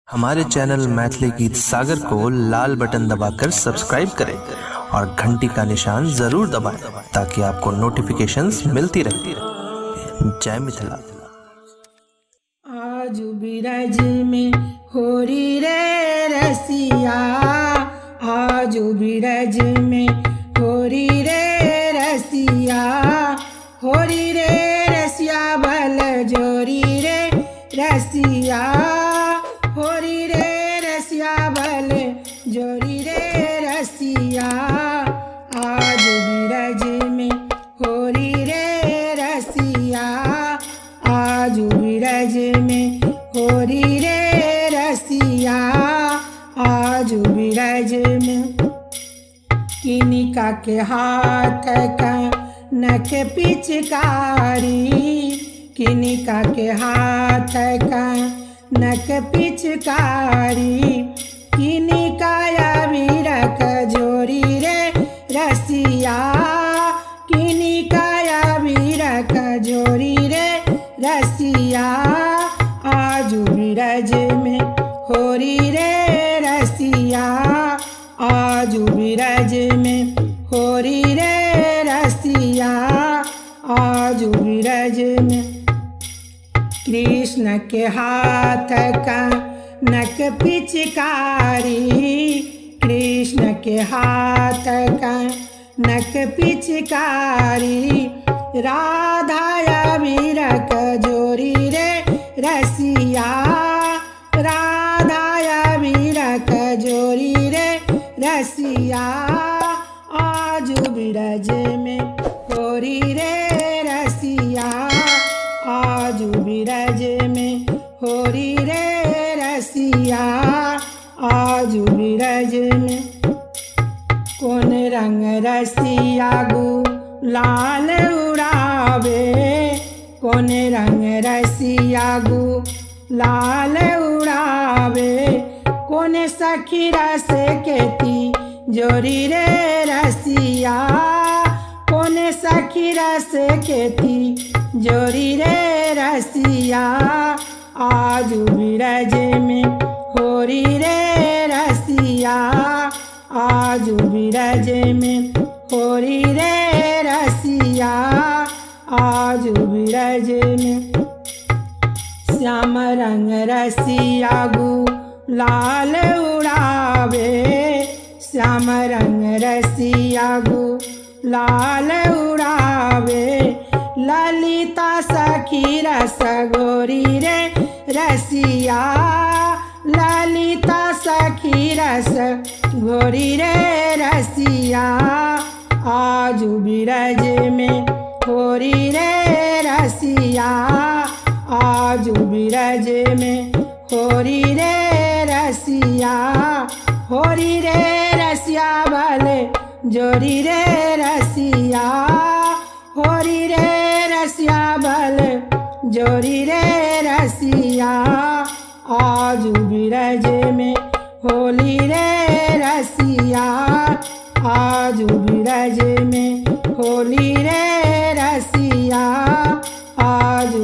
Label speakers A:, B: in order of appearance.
A: हमारे चैनल मैथिली गीत सागर को लाल बटन दबाकर सब्सक्राइब करें और घंटी का निशान जरूर दबाएं ताकि आपको नोटिफिकेशंस मिलती रहे। जय मिथिला।
B: आज बिरज में होरी रे रसिया, आज बिरज में होरी रे रसिया, होरी रे रसिया बल जोरी रे रसिया, होरी रे रसिया बल जोरी रे रसिया। आज बिरज में होरी रे रसिया, आज बिरज में होरी रे रसिया, आज बिरज में किनिका के हाथ का नख पिचकारी, किनिका के हाथ का नख पिचकारी, किनिका अबीर जोरी रे रसिया, किनिका अबीर जोरी रे रसिया। आज बिरज में होरी रे रसिया, आज बिरज में होरी रे रसिया, आज बिरज में कृष्ण के हाथ का नख पिचकारी, कृष्ण के हाथ का नख पिचकारी, राधा अबीर जोरी रे रसिया, राधा अबीर जोरी रे रसिया। आज बिरज में होरी रे रसिया, आज बिरज में होरी रे रसिया, आज बिरज में कौन रंग रसिया गुलाल उड़ावे, कौन रंग रसिया गुलाल उड़ावे, कौन सखी रस केती जोरी रे रसिया, कौन सखी रस केती जोरी रे रसिया। आज बिरज में होरी रे रसिया, आज बिरज में होरी रे रसिया, आज बिरज में श्याम रंग रसिया गुलाल उड़ावे, श्याम रंग रसिया गुलाल उड़ावे, ललिता सखी रस गोरी रे रसिया, ललिता सखी रस गोरी रे रसिया। आज बिरज में होरी रे रसिया, आज बिरज में होरी रे रसिया, होरी रे रसिया बल जोरी रे रसिया, होरी रे रसिया बल जोरी रे रसिया। आज बिरज में होली रे रसिया, आज बिरज में होली रे रसिया, आज